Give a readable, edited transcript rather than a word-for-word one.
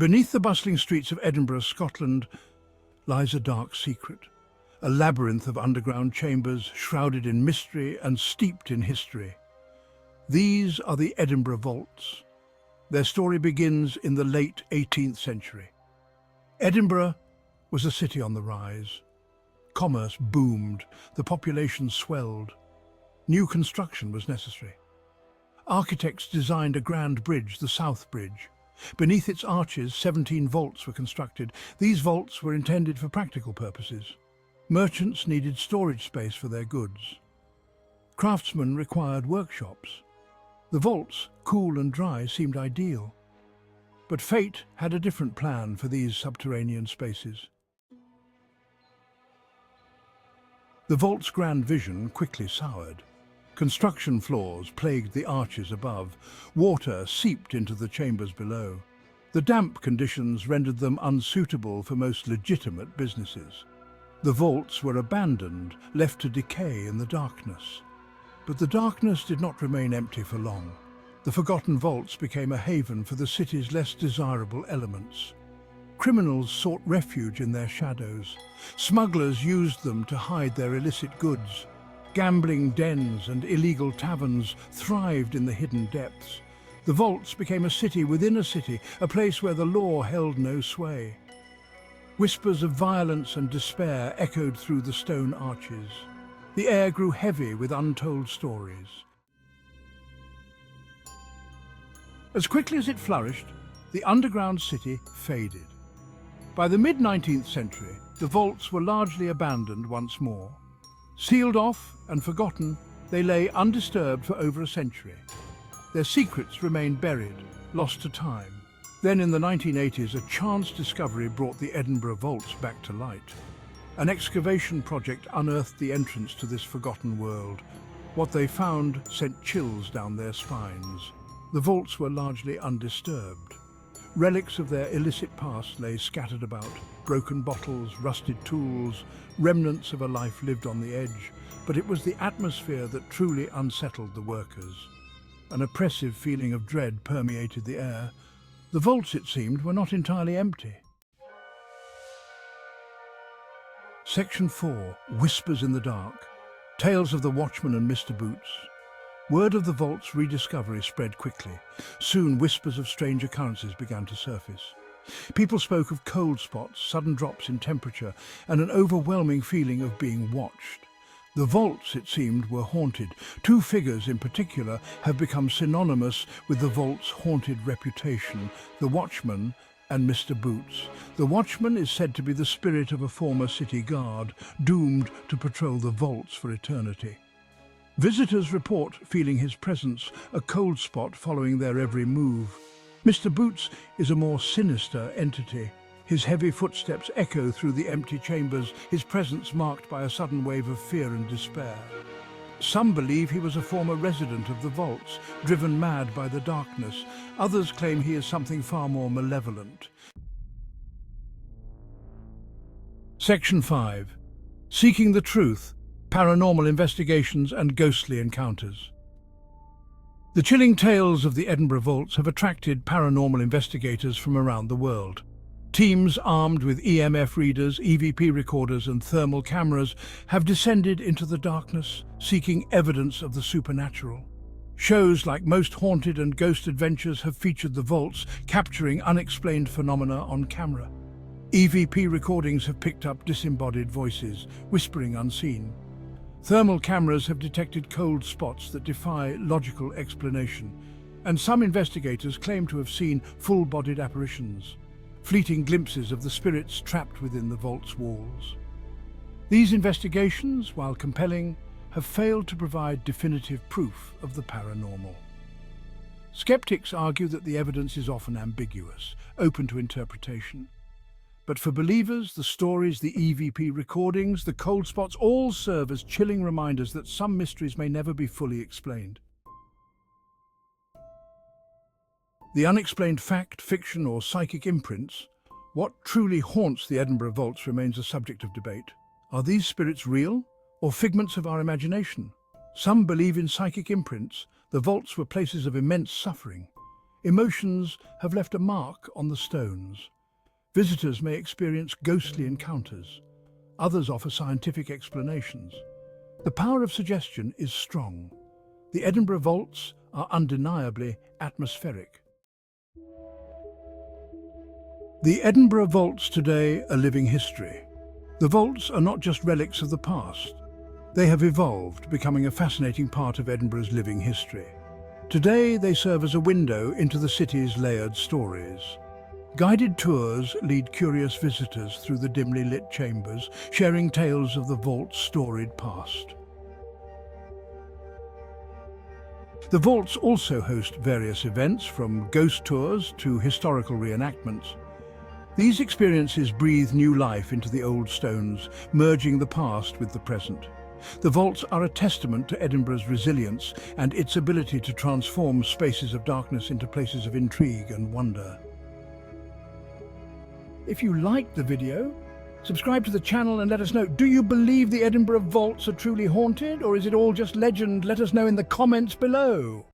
Beneath the bustling streets of Edinburgh, Scotland, lies a dark secret, a labyrinth of underground chambers shrouded in mystery and steeped in history. These are the Edinburgh Vaults. Their story begins in the late 18th century. Edinburgh was a city on the rise. Commerce boomed, the population swelled. New construction was necessary. Architects designed a grand bridge, the South Bridge. Beneath its arches, 17 vaults were constructed. These vaults were intended for practical purposes. Merchants needed storage space for their goods. Craftsmen required workshops. The vaults, cool and dry, seemed ideal. But fate had a different plan for these subterranean spaces. The vault's grand vision quickly soured. Construction flaws plagued the arches above. Water seeped into the chambers below. The damp conditions rendered them unsuitable for most legitimate businesses. The vaults were abandoned, left to decay in the darkness. But the darkness did not remain empty for long. The forgotten vaults became a haven for the city's less desirable elements. Criminals sought refuge in their shadows. Smugglers used them to hide their illicit goods. Gambling dens and illegal taverns thrived in the hidden depths. The vaults became a city within a city, a place where the law held no sway. Whispers of violence and despair echoed through the stone arches. The air grew heavy with untold stories. As quickly as it flourished, the underground city faded. By the mid-19th century, the vaults were largely abandoned once more. Sealed off and forgotten, they lay undisturbed for over a century. Their secrets remained buried, lost to time. Then in the 1980s, a chance discovery brought the Edinburgh Vaults back to light. An excavation project unearthed the entrance to this forgotten world. What they found sent chills down their spines. The vaults were largely undisturbed. Relics of their illicit past lay scattered about. Broken bottles, rusted tools, remnants of a life lived on the edge. But it was the atmosphere that truly unsettled the workers. An oppressive feeling of dread permeated the air. The vaults, it seemed, were not entirely empty. Section 4. Whispers in the Dark. Tales of the Watchman and Mr. Boots. Word of the vault's rediscovery spread quickly. Soon whispers of strange occurrences began to surface. People spoke of cold spots, sudden drops in temperature, and an overwhelming feeling of being watched. The vaults, it seemed, were haunted. Two figures in particular have become synonymous with the vault's haunted reputation: the Watchman and Mr. Boots. The Watchman is said to be the spirit of a former city guard, doomed to patrol the vaults for eternity. Visitors report feeling his presence, a cold spot following their every move. Mr. Boots is a more sinister entity. His heavy footsteps echo through the empty chambers, his presence marked by a sudden wave of fear and despair. Some believe he was a former resident of the vaults, driven mad by the darkness. Others claim he is something far more malevolent. Section 5. Seeking the Truth. Paranormal investigations and ghostly encounters. The chilling tales of the Edinburgh Vaults have attracted paranormal investigators from around the world. Teams armed with EMF readers, EVP recorders and thermal cameras have descended into the darkness, seeking evidence of the supernatural. Shows like Most Haunted and Ghost Adventures have featured the vaults, capturing unexplained phenomena on camera. EVP recordings have picked up disembodied voices, whispering unseen. Thermal cameras have detected cold spots that defy logical explanation, and some investigators claim to have seen full-bodied apparitions, fleeting glimpses of the spirits trapped within the vault's walls. These investigations, while compelling, have failed to provide definitive proof of the paranormal. Skeptics argue that the evidence is often ambiguous, open to interpretation. But for believers, the stories, the EVP recordings, the cold spots all serve as chilling reminders that some mysteries may never be fully explained. The unexplained fact, fiction or psychic imprints, what truly haunts the Edinburgh Vaults remains a subject of debate. Are these spirits real or figments of our imagination? Some believe in psychic imprints. The vaults were places of immense suffering. Emotions have left a mark on the stones. Visitors may experience ghostly encounters. Others offer scientific explanations. The power of suggestion is strong. The Edinburgh Vaults are undeniably atmospheric. The Edinburgh Vaults today are living history. The vaults are not just relics of the past. They have evolved, becoming a fascinating part of Edinburgh's living history. Today, they serve as a window into the city's layered stories. Guided tours lead curious visitors through the dimly lit chambers, sharing tales of the vault's storied past. The vaults also host various events, from ghost tours to historical reenactments. These experiences breathe new life into the old stones, merging the past with the present. The vaults are a testament to Edinburgh's resilience and its ability to transform spaces of darkness into places of intrigue and wonder. If you liked the video, subscribe to the channel and let us know. Do you believe the Edinburgh Vaults are truly haunted, or is it all just legend? Let us know in the comments below.